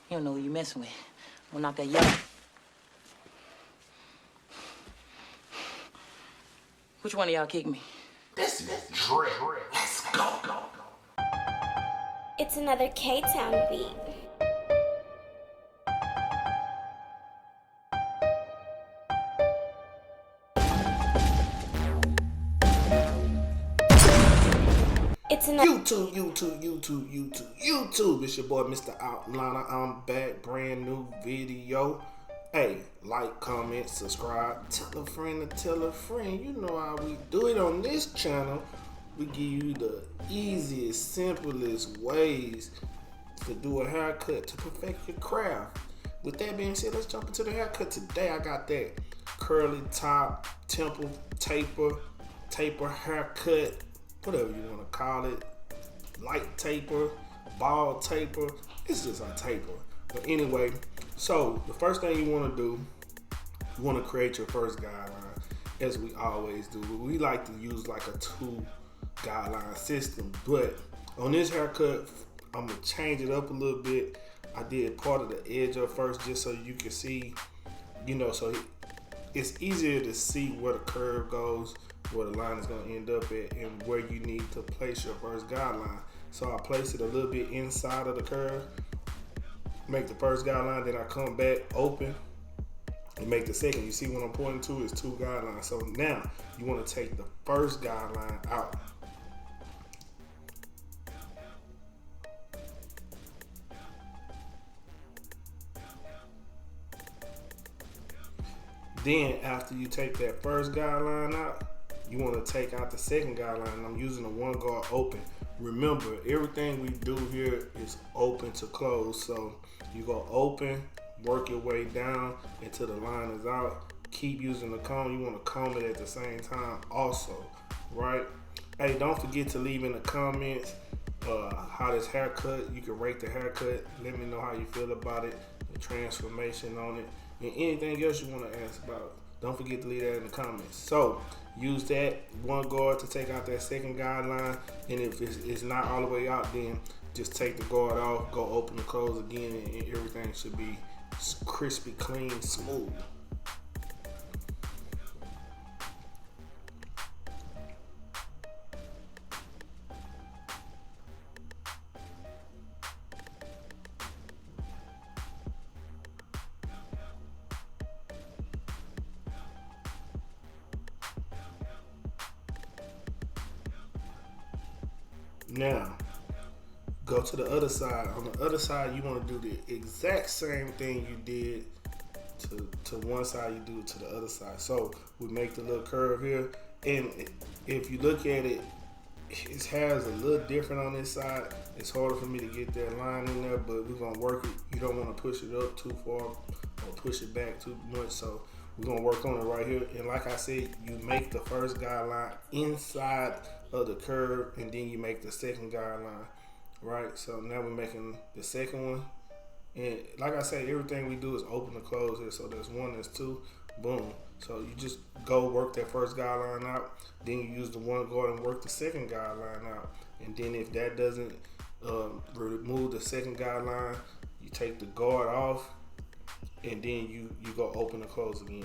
You don't know who you messing with. I'm not that young. Which one of y'all kicked me? This is Dre. Let's go. It's another K-Town beat. It's another YouTube. It's your boy, Mr. Outliner. I'm back, brand new video. Hey, like, comment, subscribe, tell a friend to tell a friend. You know how we do it on this channel. We give you the easiest, simplest ways to do a haircut to perfect your craft. With that being said, let's jump into the haircut. Today I got that curly top, temple taper haircut, whatever you want to call it. Light taper, bald taper. It's just a taper. But anyway, so the first thing you want to do, you want to create your first guideline, as we always do. We like to use like a 2 guideline system, but on this haircut, I'm gonna change it up a little bit. I did part of the edge up first just so you can see, so it's easier to see where the curve goes, where the line is going to end up at, and where you need to place your first guideline. So I place it a little bit inside of the curve, make the first guideline, then I come back open and make the second. You see what I'm pointing to is 2 guidelines. So now you want to take the first guideline out. Then after you take that first guideline out, you want to take out the second guideline. I'm using the 1 guard open. Remember, everything we do here is open to close. So you go open, work your way down until the line is out. Keep using the comb. You want to comb it at the same time also, right? Hey, don't forget to leave in the comments how this haircut, you can rate the haircut. Let me know how you feel about it, the transformation on it, and anything else you want to ask about. Don't forget to leave that in the comments. So use that 1 guard to take out that second guideline, and if it's not all the way out, then just take the guard off, go open and close again, and everything should be crispy, clean, smooth. Now, go to the other side. On the other side, you want to do the exact same thing you did to one side, you do it to the other side. So we make the little curve here, and if you look at it, his hair is a little different on this side. It's harder for me to get that line in there, but we're gonna work it. You don't want to push it up too far or push it back too much, so we're gonna work on it right here. And like I said, you make the first guideline inside of the curve, and then you make the second guideline, right? So now we're making the second one, and like I said, everything we do is open to close here. So there's 1, there's 2, boom. So you just go work that first guideline out, then you use the 1 guard and work the second guideline out, and then if that doesn't remove the second guideline, you take the guard off, and then you go open and close again.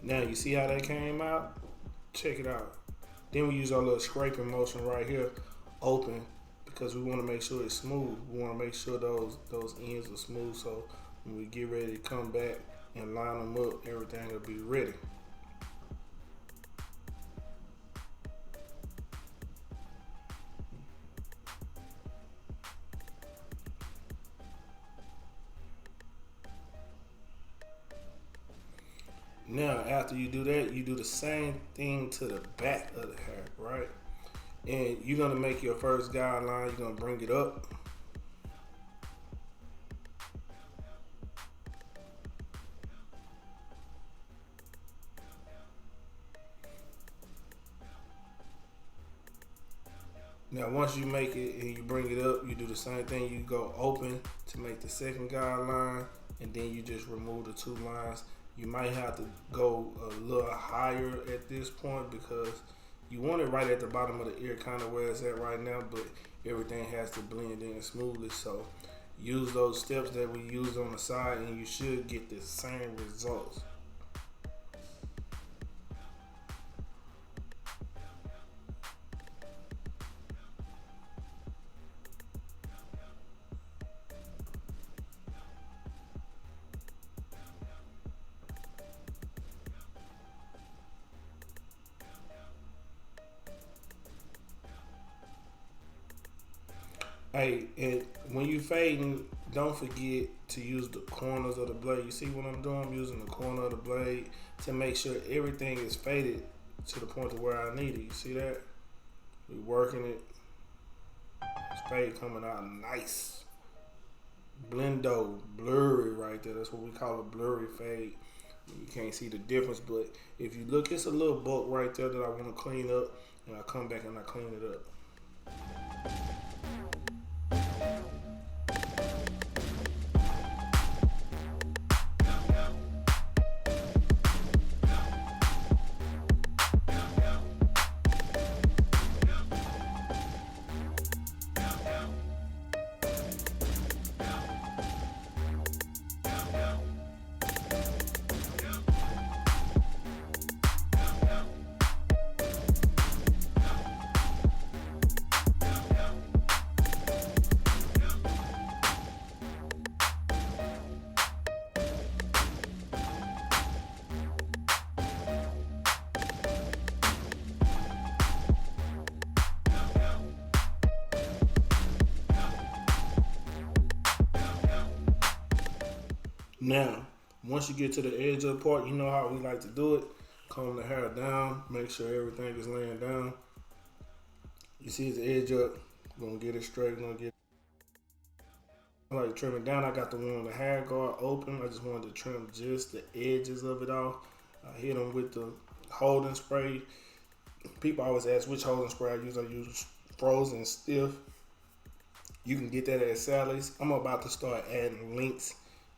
Now you see how that came out? Check it out. Then we use our little scraping motion right here, open, because we want to make sure it's smooth. We want to make sure those ends are smooth, so when we get ready to come back and line them up, everything will be ready. Now, after you do that, you do the same thing to the back of the hair, right? And you're gonna make your first guideline. You're gonna bring it up. Now, once you make it and you bring it up, you do the same thing. You go open to make the second guideline, and then you just remove the two lines. You might have to go a little higher at this point because you want it right at the bottom of the ear, kind of where it's at right now, but everything has to blend in smoothly. So use those steps that we used on the side, and you should get the same results. Hey, and when you fading, don't forget to use the corners of the blade. You see what I'm doing? I'm using the corner of the blade to make sure everything is faded to the point to where I need it. You see that? We're working it. It's fade coming out nice. Blendo, blurry right there. That's what we call a blurry fade. You can't see the difference, but if you look, it's a little bulk right there that I want to clean up, and I come back and I clean it up. Now, once you get to the edge of the part, you know how we like to do it. Comb the hair down, make sure everything is laying down. You see the edge up, gonna get it straight, I like to trim it down. I got the one on the hair guard open. I just wanted to trim just the edges of it off. I hit them with the holding spray. People always ask which holding spray I use. I use Frozen Stiff. You can get that at Sally's. I'm about to start adding links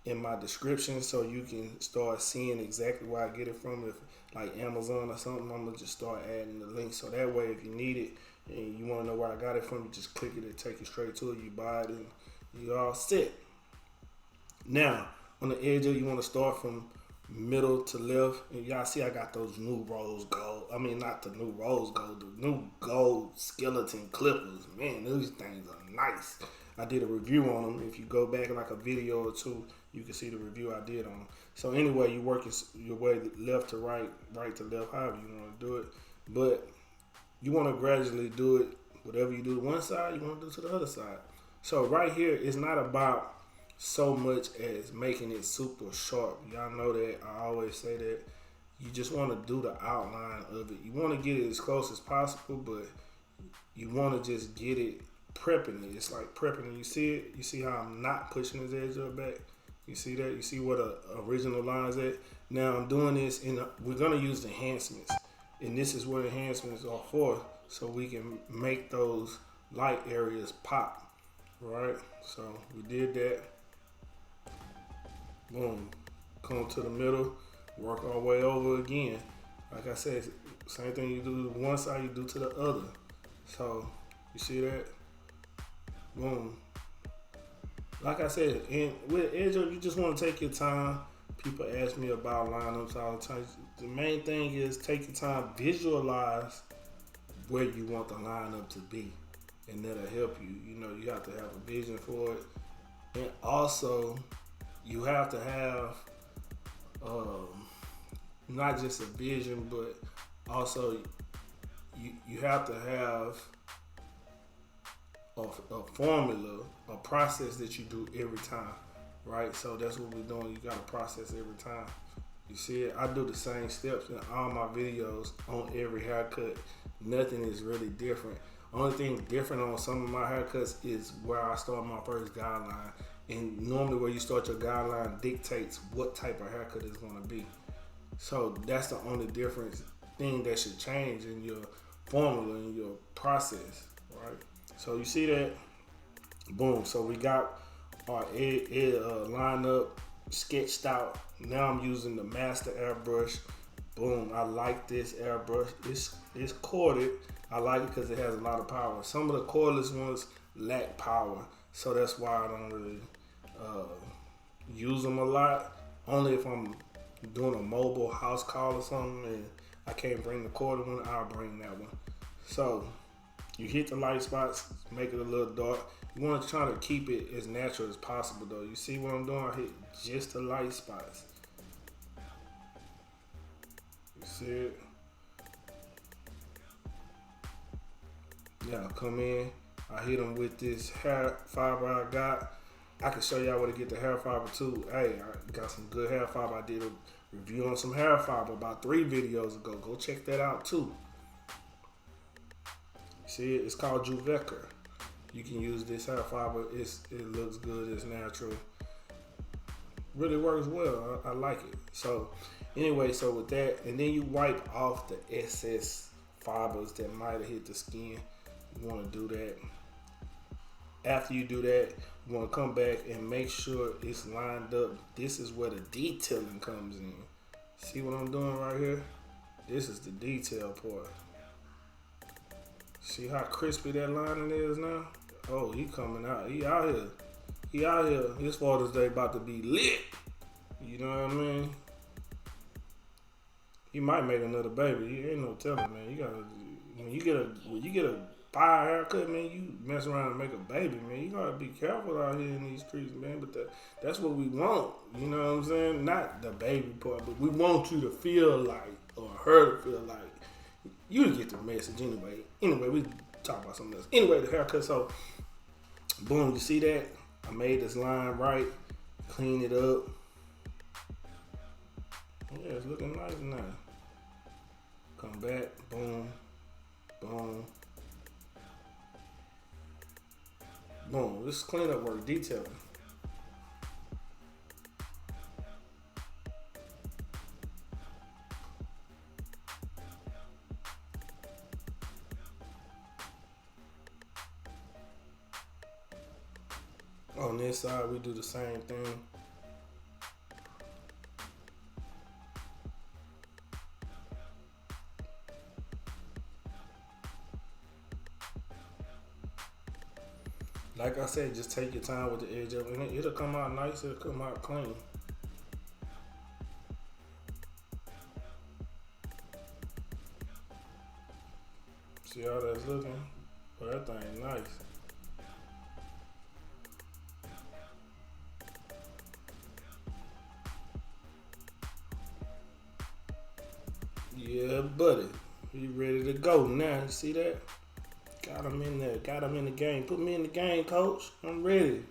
in my description so you can start seeing exactly where I get it from. If like Amazon or something, I'm gonna just start adding the link so that way if you need it and you want to know where I got it from, you just click it and take you straight to it. You buy it and you all set. Now on the edge of it, you want to start from middle to left, and y'all see I got those new rose gold. I mean, not the new rose gold, the new gold skeleton clippers. Man, these things are nice. I did a review on them. If you go back like a video or two, you can see the review I did on them. So anyway, you work your way left to right, right to left, however you want to do it. But you want to gradually do it. Whatever you do to one side, you want to do to the other side. So right here, it's not about so much as making it super sharp. Y'all know that I always say that. You just want to do the outline of it. You want to get it as close as possible, but you want to just get it prepping it. It's like prepping it. You see it? You see how I'm not pushing his edge up back? You see that? You see what the original line is at? Now I'm doing this we're going to use enhancements. And this is what enhancements are for, so we can make those light areas pop. Right? So we did that. Boom. Come to the middle. Work our way over again. Like I said, same thing you do to one side, you do to the other. So you see that? Boom. Like I said, and with edge up, you just want to take your time. People ask me about lineups all the time. The main thing is take your time, visualize where you want the lineup to be, and that'll help you. You know, you have to have a vision for it, and also you have to have not just a vision, but also you have to have a formula, a process that you do every time, right? So that's what we're doing. You got to process every time. You see it? I do the same steps in all my videos on every haircut. Nothing is really different. Only thing different on some of my haircuts is where I start my first guideline. And normally where you start your guideline dictates what type of haircut it's gonna be. So that's the only difference thing that should change in your formula, in your process, right? So you see that? Boom. So we got our line up, sketched out. Now I'm using the master airbrush. Boom. I like this airbrush. It's corded. I like it because it has a lot of power. Some of the cordless ones lack power, so that's why I don't really use them a lot. Only if I'm doing a mobile house call or something and I can't bring the corded one, I'll bring that one. So you hit the light spots, make it a little dark. You want to try to keep it as natural as possible though. You see what I'm doing? I hit just the light spots. You see it? Yeah, come in. I hit them with this hair fiber I got. I can show y'all where to get the hair fiber too. Hey, I got some good hair fiber. I did a review on some hair fiber about 3 videos ago. Go check that out too. See it? It's called Juveca. You can use this hair fiber. It looks good. It's natural. Really works well. I like it. So anyway, so with that, and then you wipe off the excess fibers that might have hit the skin. You want to do that. After you do that, you want to come back and make sure it's lined up. This is where the detailing comes in. See what I'm doing right here? This is the detail part. See how crispy that lining is now? Oh, he coming out. He out here. He out here. His Father's Day about to be lit. You know what I mean? He might make another baby. He ain't no telling, man. You gotta when you get a fire haircut, man, you mess around and make a baby, man. You gotta be careful out here in these streets, man. But that's what we want. You know what I'm saying? Not the baby part, but we want you to feel like, or her to feel like, you get the message anyway. Anyway, we talk about something else. Anyway, the haircut. So, boom, you see that? I made this line right, clean it up. Yeah, it's looking nice now. Come back, boom, boom, boom. This is cleanup work, detailing. On this side, we do the same thing. Like I said, just take your time with the edge of it, and it'll come out nice, it'll come out clean. See how that's looking? Well, that thing nice. Yeah, buddy. You ready to go now? You see that? Got him in there. Got him in the game. Put me in the game, coach. I'm ready.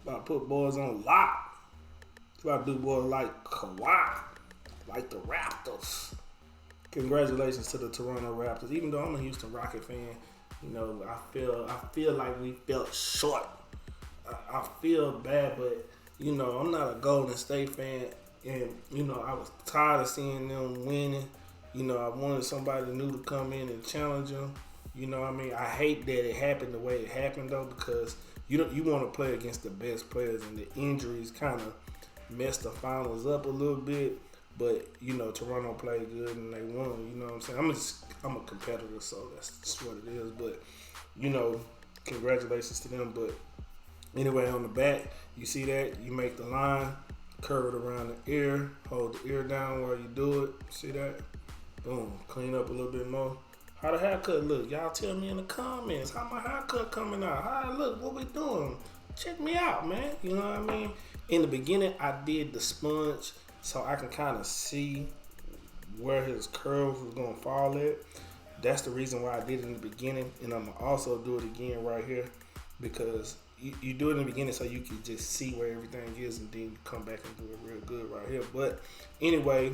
About to put boys on lock. About to do boys like Kawhi. Like the Raptors. Congratulations to the Toronto Raptors. Even though I'm a Houston Rocket fan, you know, I feel like we felt short. I feel bad, but, you know, I'm not a Golden State fan. And, you know, I was tired of seeing them winning. You know, I wanted somebody new to come in and challenge them. You know what I mean? I hate that it happened the way it happened, though, because you want to play against the best players, and the injuries kind of messed the finals up a little bit. But, you know, Toronto played good and they won. You know what I'm saying? I'm a competitor, so that's just what it is. But, you know, congratulations to them. But anyway, on the back, you see that? You make the line. Curve it around the ear, hold the ear down while you do it. See that? Boom. Clean up a little bit more. How the haircut look? Y'all tell me in the comments. How my haircut coming out? How it look? What we doing? Check me out, man. You know what I mean? In the beginning, I did the sponge so I can kind of see where his curls was going to fall at. That's the reason why I did it in the beginning. And I'm going to also do it again right here because you do it in the beginning so you can just see where everything is, and then you come back and do it real good right here. But anyway,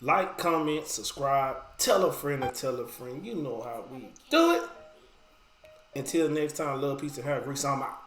like, comment, subscribe, tell a friend to tell a friend. You know how we do it. Until next time, love, peace, and hair. Grease on out.